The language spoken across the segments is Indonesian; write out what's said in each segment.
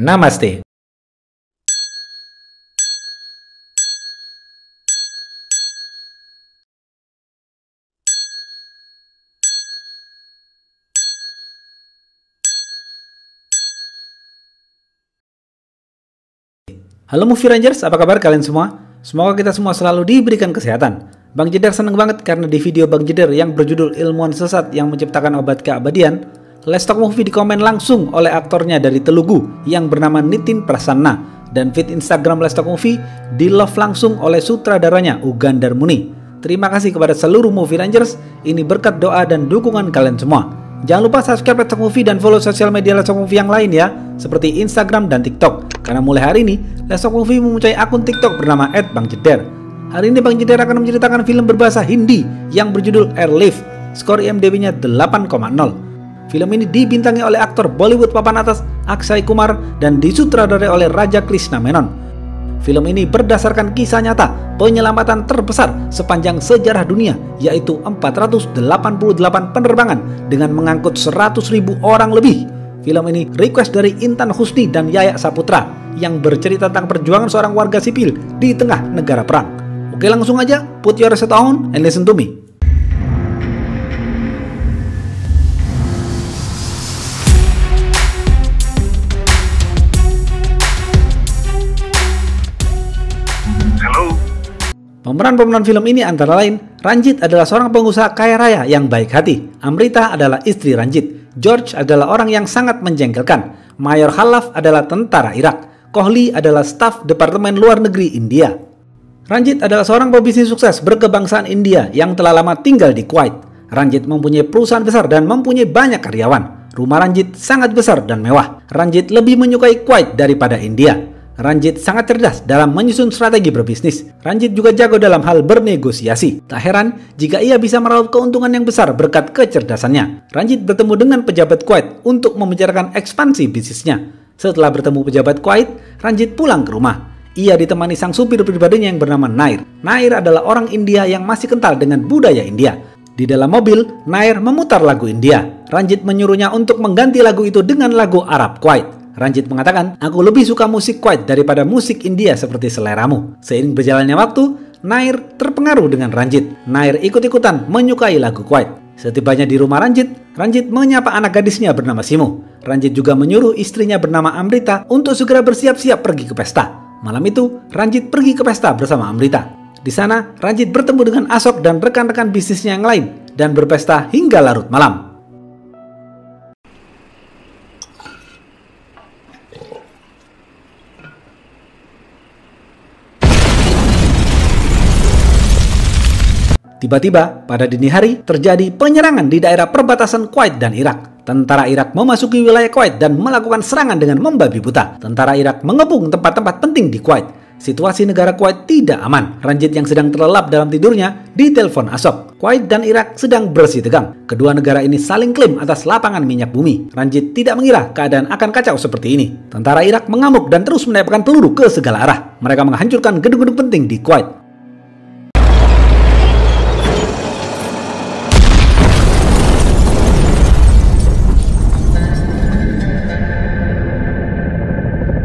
Namaste. Halo Movie Rangers, apa kabar kalian semua? Semoga kita semua selalu diberikan kesehatan. Bang Jedar seneng banget karena di video Bang Jedar yang berjudul Ilmuwan Sesat yang Menciptakan Obat Keabadian, Let's Talk Movie dikomen langsung oleh aktornya dari Telugu yang bernama Nitin Prasanna, dan feed Instagram Let's Talk Movie di love langsung oleh sutradaranya Ugandar Muni. Terima kasih kepada seluruh Movie Rangers, ini berkat doa dan dukungan kalian semua. Jangan lupa subscribe Let's Talk Movie dan follow sosial media Let's Talk Movie yang lain ya, seperti Instagram dan TikTok. Karena mulai hari ini, Let's Talk Movie mempunyai akun TikTok bernama @bangjedar. Hari ini Bang Jedar akan menceritakan film berbahasa Hindi yang berjudul Airlift. Skor IMDb-nya 8,0. Film ini dibintangi oleh aktor Bollywood papan atas Akshay Kumar dan disutradarai oleh Raja Krishna Menon. Film ini berdasarkan kisah nyata penyelamatan terbesar sepanjang sejarah dunia, yaitu 488 penerbangan dengan mengangkut 100.000 orang lebih. Film ini request dari Intan Husni dan Yaya Saputra yang bercerita tentang perjuangan seorang warga sipil di tengah negara perang. Oke, langsung aja, put your headset on and listen to me. Pemeran-pemeran film ini antara lain, Ranjit adalah seorang pengusaha kaya raya yang baik hati, Amrita adalah istri Ranjit, George adalah orang yang sangat menjengkelkan, Mayor Khalaf adalah tentara Irak, Kohli adalah staf Departemen Luar Negeri India. Ranjit adalah seorang pebisnis sukses berkebangsaan India yang telah lama tinggal di Kuwait. Ranjit mempunyai perusahaan besar dan mempunyai banyak karyawan. Rumah Ranjit sangat besar dan mewah. Ranjit lebih menyukai Kuwait daripada India. Ranjit sangat cerdas dalam menyusun strategi berbisnis. Ranjit juga jago dalam hal bernegosiasi. Tak heran jika ia bisa meraup keuntungan yang besar berkat kecerdasannya. Ranjit bertemu dengan pejabat Kuwait untuk membicarakan ekspansi bisnisnya. Setelah bertemu pejabat Kuwait, Ranjit pulang ke rumah. Ia ditemani sang supir pribadinya yang bernama Nair. Nair adalah orang India yang masih kental dengan budaya India. Di dalam mobil, Nair memutar lagu India. Ranjit menyuruhnya untuk mengganti lagu itu dengan lagu Arab Kuwait. Ranjit mengatakan, aku lebih suka musik Kuwait daripada musik India seperti seleramu. Seiring berjalannya waktu, Nair terpengaruh dengan Ranjit. Nair ikut-ikutan menyukai lagu Kuwait. Setibanya di rumah Ranjit, Ranjit menyapa anak gadisnya bernama Simu. Ranjit juga menyuruh istrinya bernama Amrita untuk segera bersiap-siap pergi ke pesta. Malam itu, Ranjit pergi ke pesta bersama Amrita. Di sana, Ranjit bertemu dengan Asok dan rekan-rekan bisnisnya yang lain dan berpesta hingga larut malam. Tiba-tiba, pada dini hari, terjadi penyerangan di daerah perbatasan Kuwait dan Irak. Tentara Irak memasuki wilayah Kuwait dan melakukan serangan dengan membabi buta. Tentara Irak mengepung tempat-tempat penting di Kuwait. Situasi negara Kuwait tidak aman. Ranjit yang sedang terlelap dalam tidurnya ditelepon Asok. Kuwait dan Irak sedang bersih tegang. Kedua negara ini saling klaim atas lapangan minyak bumi. Ranjit tidak mengira keadaan akan kacau seperti ini. Tentara Irak mengamuk dan terus menembakkan peluru ke segala arah. Mereka menghancurkan gedung-gedung penting di Kuwait.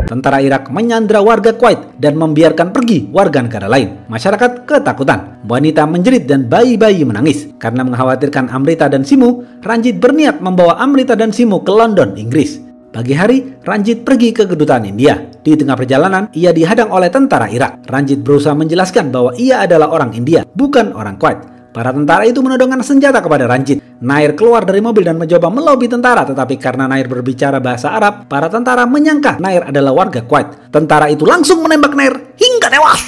Tentara Irak menyandra warga Kuwait dan membiarkan pergi warga negara lain. Masyarakat ketakutan. Wanita menjerit dan bayi-bayi menangis. Karena mengkhawatirkan Amrita dan Simu, Ranjit berniat membawa Amrita dan Simu ke London, Inggris. Pagi hari, Ranjit pergi ke kedutaan India. Di tengah perjalanan, ia dihadang oleh tentara Irak. Ranjit berusaha menjelaskan bahwa ia adalah orang India, bukan orang Kuwait. Para tentara itu menodongkan senjata kepada Ranjit. Nair keluar dari mobil dan mencoba melobi tentara, tetapi karena Nair berbicara bahasa Arab, para tentara menyangka Nair adalah warga Kuwait. Tentara itu langsung menembak Nair hingga tewas.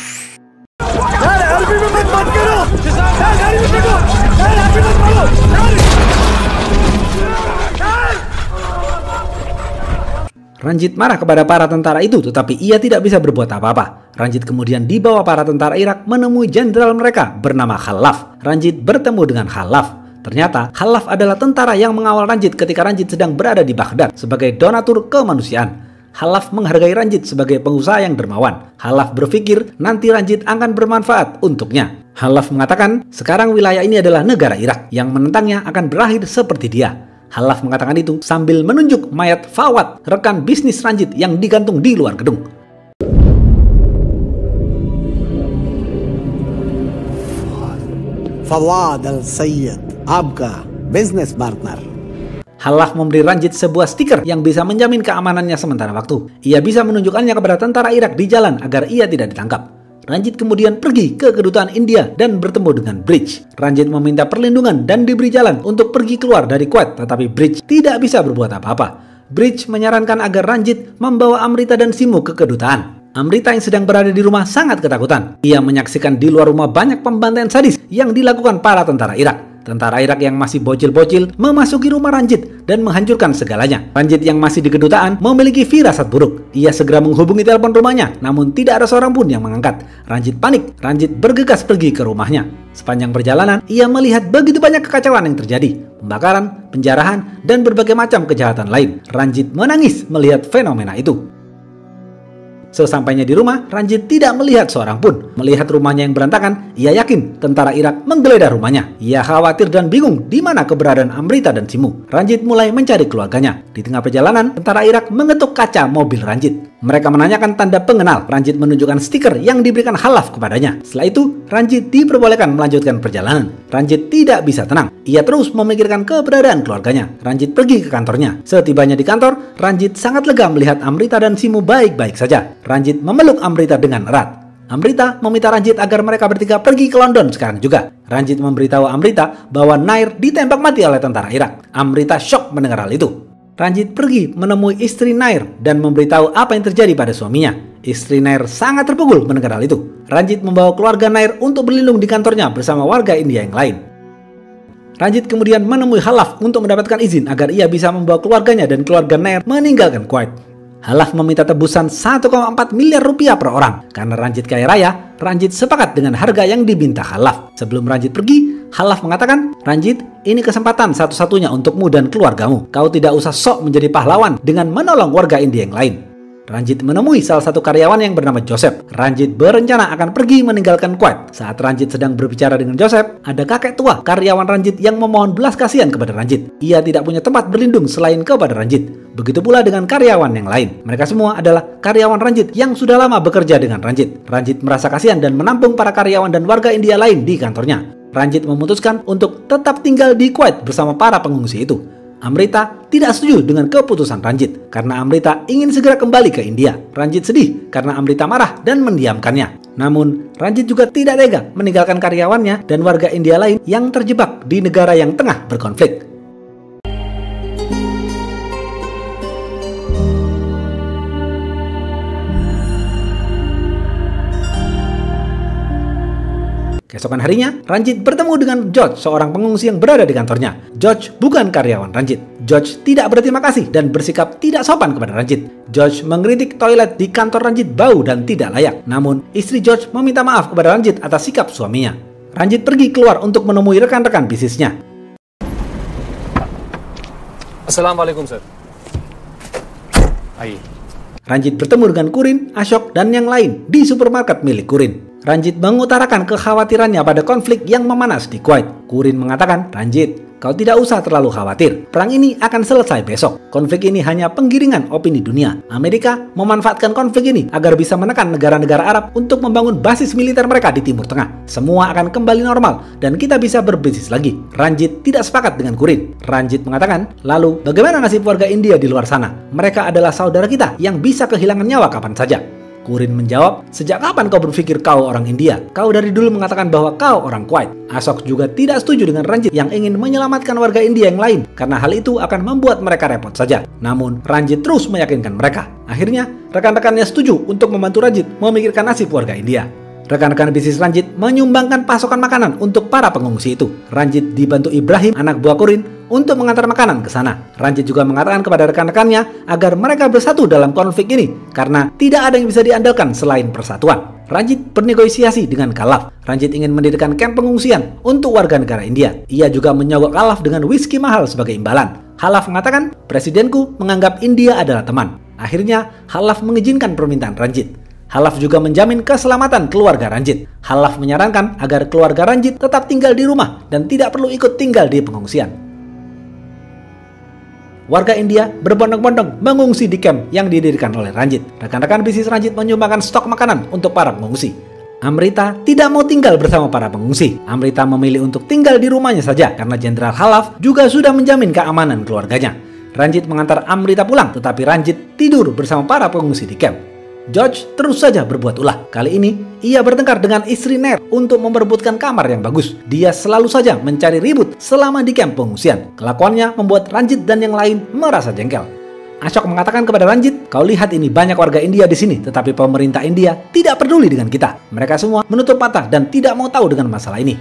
Ranjit marah kepada para tentara itu, tetapi ia tidak bisa berbuat apa-apa. Ranjit kemudian dibawa para tentara Irak menemui jenderal mereka bernama Khalaf. Ranjit bertemu dengan Khalaf. Ternyata Khalaf adalah tentara yang mengawal Ranjit ketika Ranjit sedang berada di Baghdad sebagai donatur kemanusiaan. Khalaf menghargai Ranjit sebagai pengusaha yang dermawan. Khalaf berpikir nanti Ranjit akan bermanfaat untuknya. Khalaf mengatakan sekarang wilayah ini adalah negara Irak, yang menentangnya akan berakhir seperti dia. Khalaf mengatakan itu sambil menunjuk mayat Fawad, rekan bisnis Ranjit yang digantung di luar gedung. Fawad Al-Sayyid, Abka, business partner. Khalaf memberi Ranjit sebuah stiker yang bisa menjamin keamanannya sementara waktu. Ia bisa menunjukkannya kepada tentara Irak di jalan agar ia tidak ditangkap. Ranjit kemudian pergi ke kedutaan India dan bertemu dengan Bridge. Ranjit meminta perlindungan dan diberi jalan untuk pergi keluar dari Kuwait, tetapi Bridge tidak bisa berbuat apa-apa. Bridge menyarankan agar Ranjit membawa Amrita dan Simu ke kedutaan. Amrita yang sedang berada di rumah sangat ketakutan. Ia menyaksikan di luar rumah banyak pembantaian sadis yang dilakukan para tentara Irak. Tentara Irak yang masih bocil-bocil memasuki rumah Ranjit dan menghancurkan segalanya. Ranjit yang masih di kedutaan memiliki firasat buruk. Ia segera menghubungi telepon rumahnya, namun tidak ada seorang pun yang mengangkat. Ranjit panik. Ranjit bergegas pergi ke rumahnya. Sepanjang perjalanan, ia melihat begitu banyak kekacauan yang terjadi. Pembakaran, penjarahan, dan berbagai macam kejahatan lain. Ranjit menangis melihat fenomena itu. Sesampainya di rumah, Ranjit tidak melihat seorang pun. Melihat rumahnya yang berantakan, ia yakin tentara Irak menggeledah rumahnya. Ia khawatir dan bingung di mana keberadaan Amrita dan Simu. Ranjit mulai mencari keluarganya. Di tengah perjalanan, tentara Irak mengetuk kaca mobil Ranjit. Mereka menanyakan tanda pengenal. Ranjit menunjukkan stiker yang diberikan Khalaf kepadanya. Setelah itu, Ranjit diperbolehkan melanjutkan perjalanan. Ranjit tidak bisa tenang. Ia terus memikirkan keberadaan keluarganya. Ranjit pergi ke kantornya. Setibanya di kantor, Ranjit sangat lega melihat Amrita dan Simu baik-baik saja. Ranjit memeluk Amrita dengan erat. Amrita meminta Ranjit agar mereka bertiga pergi ke London sekarang juga. Ranjit memberitahu Amrita bahwa Nair ditembak mati oleh tentara Irak. Amrita syok mendengar hal itu. Ranjit pergi menemui istri Nair dan memberitahu apa yang terjadi pada suaminya. Istri Nair sangat terpukul mendengar hal itu. Ranjit membawa keluarga Nair untuk berlindung di kantornya bersama warga India yang lain. Ranjit kemudian menemui Khalaf untuk mendapatkan izin agar ia bisa membawa keluarganya dan keluarga Nair meninggalkan Kuwait. Khalaf meminta tebusan 1,4 miliar rupiah per orang. Karena Ranjit kaya raya, Ranjit sepakat dengan harga yang diminta Khalaf. Sebelum Ranjit pergi, Khalaf mengatakan, "Ranjit, ini kesempatan satu-satunya untukmu dan keluargamu. Kau tidak usah sok menjadi pahlawan dengan menolong warga India yang lain." Ranjit menemui salah satu karyawan yang bernama Joseph. Ranjit berencana akan pergi meninggalkan Kuwait. Saat Ranjit sedang berbicara dengan Joseph, ada kakek tua karyawan Ranjit yang memohon belas kasihan kepada Ranjit. Ia tidak punya tempat berlindung selain kepada Ranjit. Begitu pula dengan karyawan yang lain. Mereka semua adalah karyawan Ranjit yang sudah lama bekerja dengan Ranjit. Ranjit merasa kasihan dan menampung para karyawan dan warga India lain di kantornya. Ranjit memutuskan untuk tetap tinggal di Kuwait bersama para pengungsi itu. Amrita tidak setuju dengan keputusan Ranjit karena Amrita ingin segera kembali ke India. Ranjit sedih karena Amrita marah dan mendiamkannya. Namun, Ranjit juga tidak tega meninggalkan karyawannya dan warga India lain yang terjebak di negara yang tengah berkonflik. Keesokan harinya, Ranjit bertemu dengan George, seorang pengungsi yang berada di kantornya. George bukan karyawan Ranjit. George tidak berterima kasih dan bersikap tidak sopan kepada Ranjit. George mengkritik toilet di kantor Ranjit bau dan tidak layak. Namun, istri George meminta maaf kepada Ranjit atas sikap suaminya. Ranjit pergi keluar untuk menemui rekan-rekan bisnisnya. Assalamualaikum, sir. Hai. Ranjit bertemu dengan Kurin, Ashok, dan yang lain di supermarket milik Kurin. Ranjit mengutarakan kekhawatirannya pada konflik yang memanas di Kuwait. Kurin mengatakan, "Ranjit, kau tidak usah terlalu khawatir. Perang ini akan selesai besok. Konflik ini hanya penggiringan opini dunia. Amerika memanfaatkan konflik ini agar bisa menekan negara-negara Arab untuk membangun basis militer mereka di Timur Tengah. Semua akan kembali normal dan kita bisa berbisnis lagi." Ranjit tidak sepakat dengan Kurin. Ranjit mengatakan, "Lalu bagaimana nasib warga India di luar sana? Mereka adalah saudara kita yang bisa kehilangan nyawa kapan saja." Kurin menjawab, "Sejak kapan kau berpikir kau orang India? Kau dari dulu mengatakan bahwa kau orang Kuwait." Ashok juga tidak setuju dengan Ranjit yang ingin menyelamatkan warga India yang lain karena hal itu akan membuat mereka repot saja. Namun, Ranjit terus meyakinkan mereka. Akhirnya, rekan-rekannya setuju untuk membantu Ranjit memikirkan nasib warga India. Rekan-rekan bisnis Ranjit menyumbangkan pasokan makanan untuk para pengungsi itu. Ranjit dibantu Ibrahim, anak buah Kurin, untuk mengantar makanan ke sana. Ranjit juga mengatakan kepada rekan-rekannya agar mereka bersatu dalam konflik ini karena tidak ada yang bisa diandalkan selain persatuan. Ranjit bernegosiasi dengan Khalaf. Ranjit ingin mendirikan kamp pengungsian untuk warga negara India. Ia juga menyogok Khalaf dengan whisky mahal sebagai imbalan. Khalaf mengatakan, "Presidenku menganggap India adalah teman." Akhirnya, Khalaf mengizinkan permintaan Ranjit. Khalaf juga menjamin keselamatan keluarga Ranjit. Khalaf menyarankan agar keluarga Ranjit tetap tinggal di rumah dan tidak perlu ikut tinggal di pengungsian. warga India berbondong-bondong mengungsi di kamp yang didirikan oleh Ranjit. Rekan-rekan bisnis Ranjit menyumbangkan stok makanan untuk para pengungsi. Amrita tidak mau tinggal bersama para pengungsi. Amrita memilih untuk tinggal di rumahnya saja karena Jenderal Khalaf juga sudah menjamin keamanan keluarganya. Ranjit mengantar Amrita pulang, tetapi Ranjit tidur bersama para pengungsi di kamp. George terus saja berbuat ulah. Kali ini, ia bertengkar dengan istri Nair untuk memperebutkan kamar yang bagus. Dia selalu saja mencari ribut selama di kamp pengungsian. Kelakuannya membuat Ranjit dan yang lain merasa jengkel. Ashok mengatakan kepada Ranjit, "Kau lihat ini banyak warga India di sini, tetapi pemerintah India tidak peduli dengan kita. Mereka semua menutup mata dan tidak mau tahu dengan masalah ini."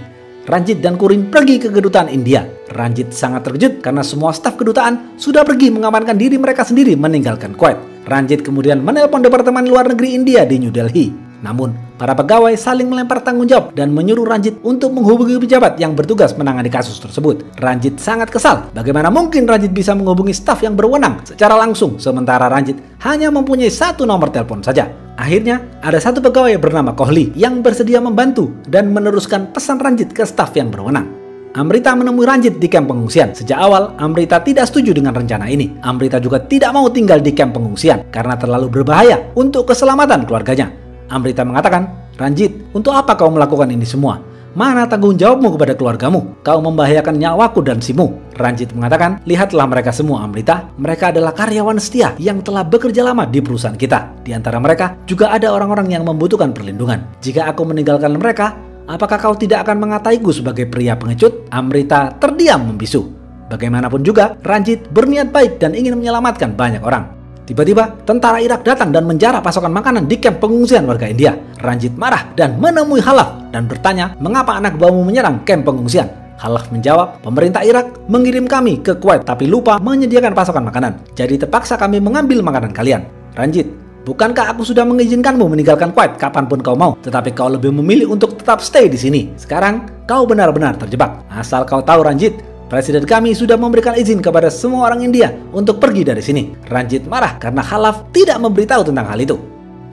Ranjit dan Kurin pergi ke kedutaan India. Ranjit sangat terkejut karena semua staf kedutaan sudah pergi mengamankan diri mereka sendiri meninggalkan Kuwait. Ranjit kemudian menelpon Departemen Luar Negeri India di New Delhi. Namun, para pegawai saling melempar tanggung jawab dan menyuruh Ranjit untuk menghubungi pejabat yang bertugas menangani kasus tersebut. Ranjit sangat kesal. Bagaimana mungkin Ranjit bisa menghubungi staf yang berwenang secara langsung, sementara Ranjit hanya mempunyai satu nomor telepon saja. Akhirnya, ada satu pegawai bernama Kohli yang bersedia membantu dan meneruskan pesan Ranjit ke staf yang berwenang. Amrita menemui Ranjit di kamp pengungsian. Sejak awal, Amrita tidak setuju dengan rencana ini. Amrita juga tidak mau tinggal di kamp pengungsian karena terlalu berbahaya untuk keselamatan keluarganya. Amrita mengatakan, "Ranjit, untuk apa kau melakukan ini semua? Mana tanggung jawabmu kepada keluargamu? Kau membahayakan nyawaku dan Simu." Ranjit mengatakan, "Lihatlah mereka semua, Amrita. Mereka adalah karyawan setia yang telah bekerja lama di perusahaan kita. Di antara mereka juga ada orang-orang yang membutuhkan perlindungan. Jika aku meninggalkan mereka, apakah kau tidak akan mengataiku sebagai pria pengecut?" Amrita terdiam membisu. Bagaimanapun juga, Ranjit berniat baik dan ingin menyelamatkan banyak orang. Tiba-tiba, tentara Irak datang dan menjarah pasokan makanan di kamp pengungsian warga India. Ranjit marah dan menemui Khalaf dan bertanya mengapa anak buahmu menyerang kamp pengungsian. Khalaf menjawab, "Pemerintah Irak mengirim kami ke Kuwait tapi lupa menyediakan pasokan makanan. Jadi terpaksa kami mengambil makanan kalian." Ranjit, "Bukankah aku sudah mengizinkanmu meninggalkan Kuwait kapanpun kau mau, tetapi kau lebih memilih untuk tetap stay di sini. Sekarang kau benar-benar terjebak. Asal kau tahu, Ranjit, Presiden kami sudah memberikan izin kepada semua orang India untuk pergi dari sini." Ranjit marah karena Khalaf tidak memberitahu tentang hal itu.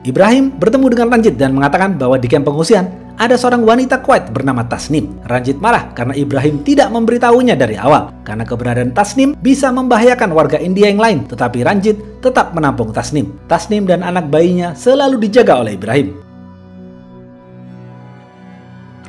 Ibrahim bertemu dengan Ranjit dan mengatakan bahwa di kamp pengungsian ada seorang wanita Kuwait bernama Tasnim. Ranjit marah karena Ibrahim tidak memberitahunya dari awal, karena keberadaan Tasnim bisa membahayakan warga India yang lain, tetapi Ranjit tetap menampung Tasnim. Tasnim dan anak bayinya selalu dijaga oleh Ibrahim.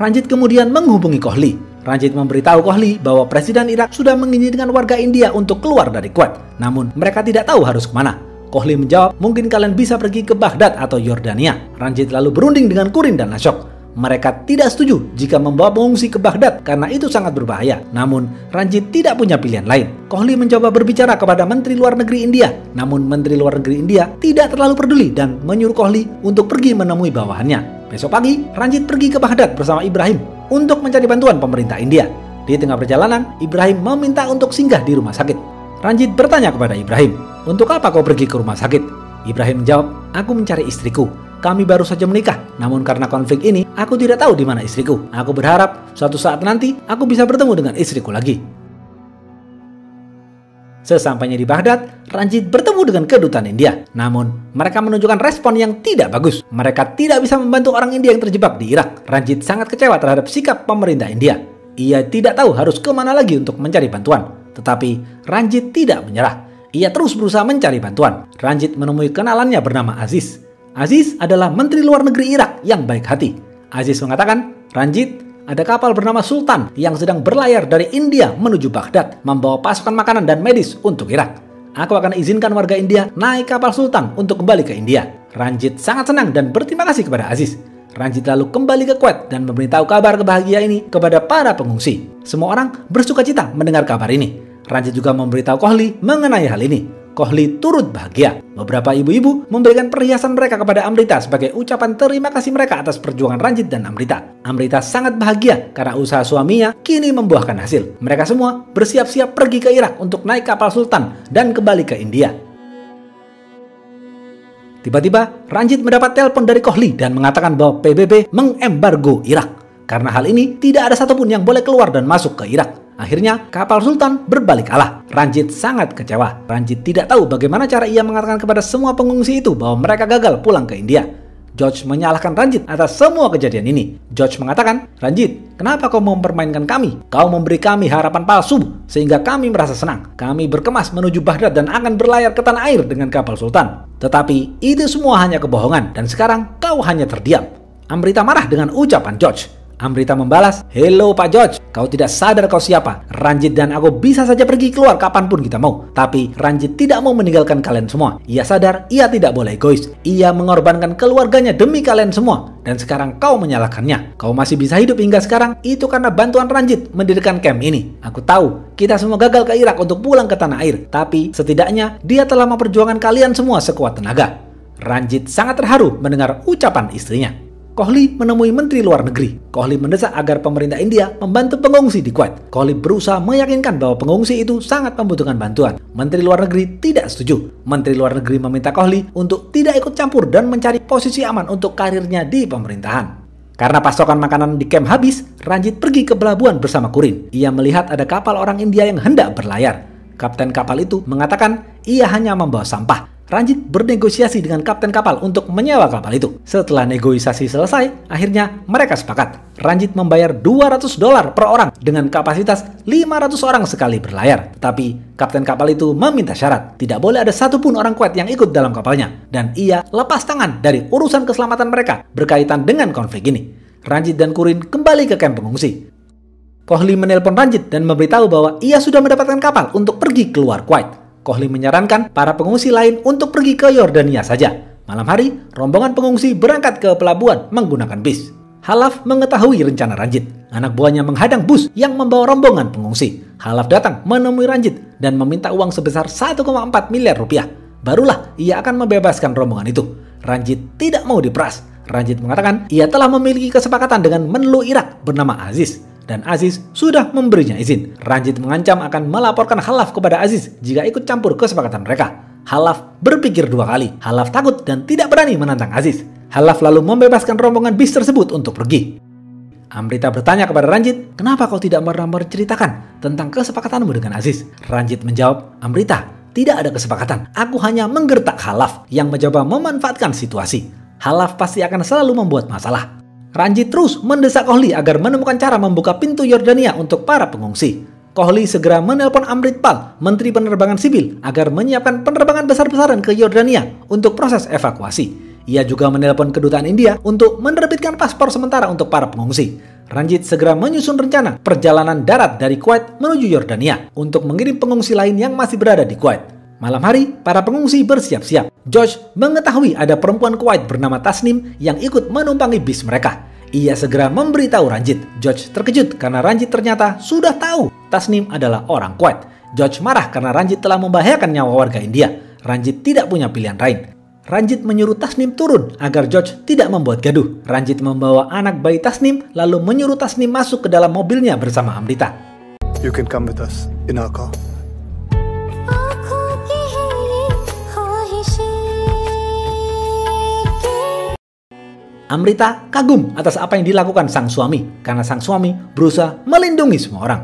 Ranjit kemudian menghubungi Kohli. Ranjit memberitahu Kohli bahwa Presiden Irak sudah mengizinkan warga India untuk keluar dari Kuwait. Namun, mereka tidak tahu harus kemana. Kohli menjawab, "Mungkin kalian bisa pergi ke Baghdad atau Yordania." Ranjit lalu berunding dengan Kurin dan Ashok. Mereka tidak setuju jika membawa pengungsi ke Baghdad karena itu sangat berbahaya. Namun, Ranjit tidak punya pilihan lain. Kohli mencoba berbicara kepada Menteri Luar Negeri India. Namun, Menteri Luar Negeri India tidak terlalu peduli dan menyuruh Kohli untuk pergi menemui bawahannya. Besok pagi, Ranjit pergi ke Baghdad bersama Ibrahim untuk mencari bantuan pemerintah India. Di tengah perjalanan, Ibrahim meminta untuk singgah di rumah sakit. Ranjit bertanya kepada Ibrahim, "Untuk apa kau pergi ke rumah sakit?" Ibrahim menjawab, "Aku mencari istriku. Kami baru saja menikah, namun karena konflik ini, aku tidak tahu di mana istriku. Aku berharap suatu saat nanti aku bisa bertemu dengan istriku lagi." Sesampainya di Baghdad, Ranjit bertemu dengan kedutaan India. Namun, mereka menunjukkan respon yang tidak bagus. Mereka tidak bisa membantu orang India yang terjebak di Irak. Ranjit sangat kecewa terhadap sikap pemerintah India. Ia tidak tahu harus kemana lagi untuk mencari bantuan. Tetapi, Ranjit tidak menyerah. Ia terus berusaha mencari bantuan. Ranjit menemui kenalannya bernama Aziz. Aziz adalah Menteri Luar Negeri Irak yang baik hati. Aziz mengatakan, "Ranjit, ada kapal bernama Sultan yang sedang berlayar dari India menuju Baghdad, membawa pasukan makanan dan medis untuk Irak. Aku akan izinkan warga India naik kapal Sultan untuk kembali ke India." Ranjit sangat senang dan berterima kasih kepada Aziz. Ranjit lalu kembali ke Kuwait dan memberitahu kabar kebahagiaan ini kepada para pengungsi. Semua orang bersuka cita mendengar kabar ini. Ranjit juga memberitahu Kohli mengenai hal ini. Kohli turut bahagia. Beberapa ibu-ibu memberikan perhiasan mereka kepada Amrita sebagai ucapan terima kasih mereka atas perjuangan Ranjit dan Amrita. Amrita sangat bahagia karena usaha suaminya kini membuahkan hasil. Mereka semua bersiap-siap pergi ke Irak untuk naik kapal Sultan dan kembali ke India. Tiba-tiba, Ranjit mendapat telepon dari Kohli dan mengatakan bahwa PBB mengembargo Irak. Karena hal ini, tidak ada satupun yang boleh keluar dan masuk ke Irak. Akhirnya, kapal Sultan berbalik arah. Ranjit sangat kecewa. Ranjit tidak tahu bagaimana cara ia mengatakan kepada semua pengungsi itu bahwa mereka gagal pulang ke India. George menyalahkan Ranjit atas semua kejadian ini. George mengatakan, "Ranjit, kenapa kau mempermainkan kami? Kau memberi kami harapan palsu sehingga kami merasa senang. Kami berkemas menuju Baghdad dan akan berlayar ke tanah air dengan kapal Sultan. Tetapi itu semua hanya kebohongan dan sekarang kau hanya terdiam." Amrita marah dengan ucapan George. Amrita membalas, "Hello Pak George, kau tidak sadar kau siapa? Ranjit dan aku bisa saja pergi keluar kapanpun kita mau. Tapi Ranjit tidak mau meninggalkan kalian semua. Ia sadar ia tidak boleh egois. Ia mengorbankan keluarganya demi kalian semua. Dan sekarang kau menyalahkannya. Kau masih bisa hidup hingga sekarang, itu karena bantuan Ranjit mendirikan camp ini. Aku tahu, kita semua gagal ke Irak untuk pulang ke tanah air. Tapi setidaknya dia telah memperjuangkan kalian semua sekuat tenaga." Ranjit sangat terharu mendengar ucapan istrinya. Kohli menemui Menteri Luar Negeri. Kohli mendesak agar pemerintah India membantu pengungsi di Kuwait. Kohli berusaha meyakinkan bahwa pengungsi itu sangat membutuhkan bantuan. Menteri Luar Negeri tidak setuju. Menteri Luar Negeri meminta Kohli untuk tidak ikut campur dan mencari posisi aman untuk karirnya di pemerintahan. Karena pasokan makanan di camp habis, Ranjit pergi ke pelabuhan bersama Kurin. Ia melihat ada kapal orang India yang hendak berlayar. Kapten kapal itu mengatakan ia hanya membawa sampah. Ranjit bernegosiasi dengan kapten kapal untuk menyewa kapal itu. Setelah negosiasi selesai, akhirnya mereka sepakat. Ranjit membayar $200 per orang dengan kapasitas 500 orang sekali berlayar. Tetapi kapten kapal itu meminta syarat. Tidak boleh ada satupun orang Kuwait yang ikut dalam kapalnya. Dan ia lepas tangan dari urusan keselamatan mereka berkaitan dengan konflik ini. Ranjit dan Kurin kembali ke kamp pengungsi. Kohli menelpon Ranjit dan memberitahu bahwa ia sudah mendapatkan kapal untuk pergi keluar Kuwait. Kohli menyarankan para pengungsi lain untuk pergi ke Yordania saja. Malam hari, rombongan pengungsi berangkat ke pelabuhan menggunakan bis. Khalaf mengetahui rencana Ranjit. Anak buahnya menghadang bus yang membawa rombongan pengungsi. Khalaf datang menemui Ranjit dan meminta uang sebesar 1,4 miliar rupiah. Barulah ia akan membebaskan rombongan itu. Ranjit tidak mau diperas. Ranjit mengatakan ia telah memiliki kesepakatan dengan Menlu Irak bernama Aziz. Dan Aziz sudah memberinya izin. Ranjit mengancam akan melaporkan Khalaf kepada Aziz jika ikut campur kesepakatan mereka. Khalaf berpikir 2 kali. Khalaf takut dan tidak berani menantang Aziz. Khalaf lalu membebaskan rombongan bis tersebut untuk pergi. Amrita bertanya kepada Ranjit, "Kenapa kau tidak pernah menceritakan tentang kesepakatanmu dengan Aziz?" Ranjit menjawab, "Amrita, tidak ada kesepakatan. Aku hanya menggertak Khalaf yang mencoba memanfaatkan situasi. Khalaf pasti akan selalu membuat masalah." Ranjit terus mendesak Kohli agar menemukan cara membuka pintu Yordania untuk para pengungsi. Kohli segera menelpon Amritpal, Menteri Penerbangan Sipil, agar menyiapkan penerbangan besar-besaran ke Yordania untuk proses evakuasi. Ia juga menelpon kedutaan India untuk menerbitkan paspor sementara untuk para pengungsi. Ranjit segera menyusun rencana perjalanan darat dari Kuwait menuju Yordania untuk mengirim pengungsi lain yang masih berada di Kuwait. Malam hari, para pengungsi bersiap-siap. George mengetahui ada perempuan Kuwait bernama Tasnim yang ikut menumpangi bis mereka. Ia segera memberitahu Ranjit. George terkejut karena Ranjit ternyata sudah tahu Tasnim adalah orang Kuwait. George marah karena Ranjit telah membahayakan nyawa warga India. Ranjit tidak punya pilihan lain. Ranjit menyuruh Tasnim turun agar George tidak membuat gaduh. Ranjit membawa anak bayi Tasnim lalu menyuruh Tasnim masuk ke dalam mobilnya bersama Amrita. You can come with us in our car. Amrita kagum atas apa yang dilakukan sang suami karena sang suami berusaha melindungi semua orang.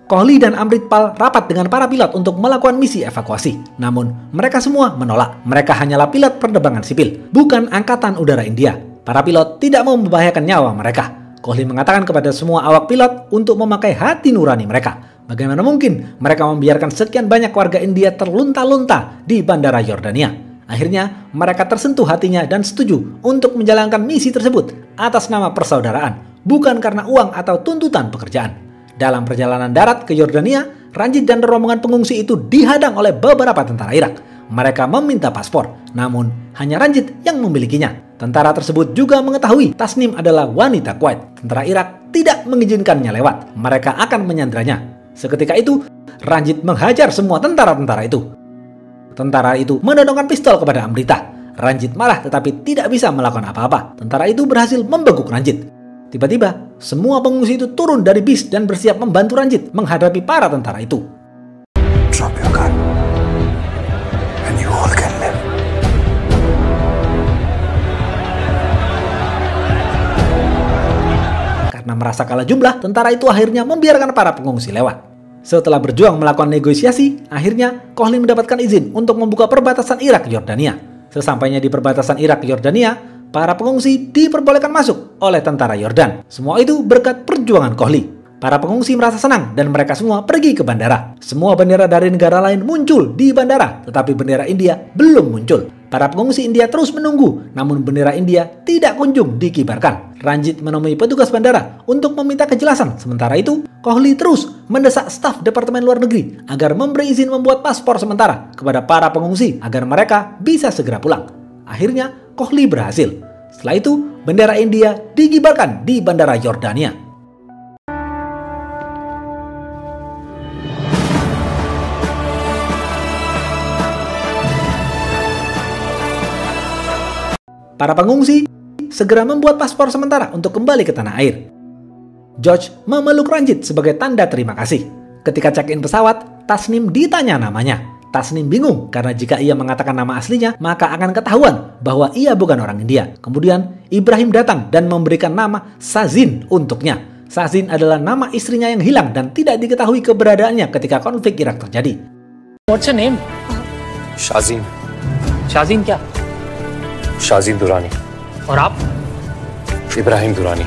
Kohli dan Amritpal rapat dengan para pilot untuk melakukan misi evakuasi. Namun, mereka semua menolak. Mereka hanyalah pilot penerbangan sipil, bukan angkatan udara India. Para pilot tidak mau membahayakan nyawa mereka. Kohli mengatakan kepada semua awak pilot untuk memakai hati nurani mereka. Bagaimana mungkin mereka membiarkan sekian banyak warga India terlunta-lunta di bandara Yordania? Akhirnya, mereka tersentuh hatinya dan setuju untuk menjalankan misi tersebut atas nama persaudaraan, bukan karena uang atau tuntutan pekerjaan. Dalam perjalanan darat ke Yordania, Ranjit dan rombongan pengungsi itu dihadang oleh beberapa tentara Irak. Mereka meminta paspor, namun hanya Ranjit yang memilikinya. Tentara tersebut juga mengetahui Tasnim adalah wanita Kuwait. Tentara Irak tidak mengizinkannya lewat. Mereka akan menyandranya. Seketika itu, Ranjit menghajar semua tentara-tentara itu. Tentara itu menodongkan pistol kepada Amrita. Ranjit marah tetapi tidak bisa melakukan apa-apa. Tentara itu berhasil membekuk Ranjit. Tiba-tiba, semua pengungsi itu turun dari bis dan bersiap membantu Ranjit menghadapi para tentara itu. Drop your gun, and you all can live. Karena merasa kalah jumlah, tentara itu akhirnya membiarkan para pengungsi lewat. Setelah berjuang melakukan negosiasi, akhirnya Kohli mendapatkan izin untuk membuka perbatasan Irak-Yordania. Sesampainya di perbatasan Irak Yordania, para pengungsi diperbolehkan masuk oleh tentara Yordan. Semua itu berkat perjuangan Kohli. Para pengungsi merasa senang dan mereka semua pergi ke bandara. Semua bendera dari negara lain muncul di bandara, tetapi bendera India belum muncul. Para pengungsi India terus menunggu, namun bendera India tidak kunjung dikibarkan. Ranjit menemui petugas bandara untuk meminta kejelasan. Sementara itu, Kohli terus mendesak staf Departemen Luar Negeri agar memberi izin membuat paspor sementara kepada para pengungsi agar mereka bisa segera pulang. Akhirnya, Kohli berhasil. Setelah itu, bendera India dikibarkan di bandara Yordania. Para pengungsi segera membuat paspor sementara untuk kembali ke tanah air. George memeluk Ranjit sebagai tanda terima kasih. Ketika check-in pesawat, Tasnim ditanya namanya. Tasnim bingung karena jika ia mengatakan nama aslinya, maka akan ketahuan bahwa ia bukan orang India. Kemudian, Ibrahim datang dan memberikan nama Sazin untuknya. Sazin adalah nama istrinya yang hilang dan tidak diketahui keberadaannya ketika konflik Irak terjadi. What's your name? Shazin. Shazin क्या? Shazin Durrani. और आप? Ibrahim Durrani.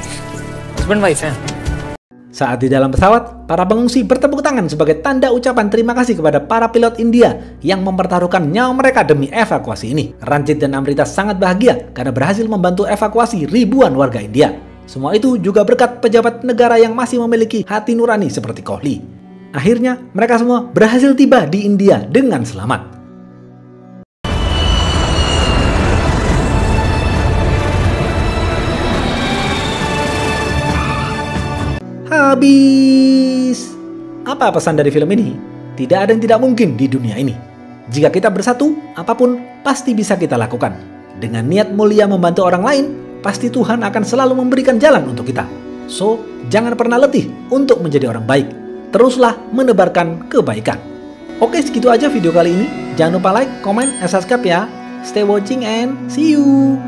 Husband wife हैं? Saat di dalam pesawat, para pengungsi bertepuk tangan sebagai tanda ucapan terima kasih kepada para pilot India yang mempertaruhkan nyawa mereka demi evakuasi ini. Ranjit dan Amrita sangat bahagia karena berhasil membantu evakuasi ribuan warga India. Semua itu juga berkat pejabat negara yang masih memiliki hati nurani seperti Kohli. Akhirnya, mereka semua berhasil tiba di India dengan selamat. Habis. Apa pesan dari film ini? Tidak ada yang tidak mungkin di dunia ini. Jika kita bersatu, apapun pasti bisa kita lakukan. Dengan niat mulia membantu orang lain, pasti Tuhan akan selalu memberikan jalan untuk kita. So, jangan pernah letih untuk menjadi orang baik. Teruslah menebarkan kebaikan. Oke, segitu aja video kali ini. Jangan lupa like, comment, and subscribe ya. Stay watching and see you.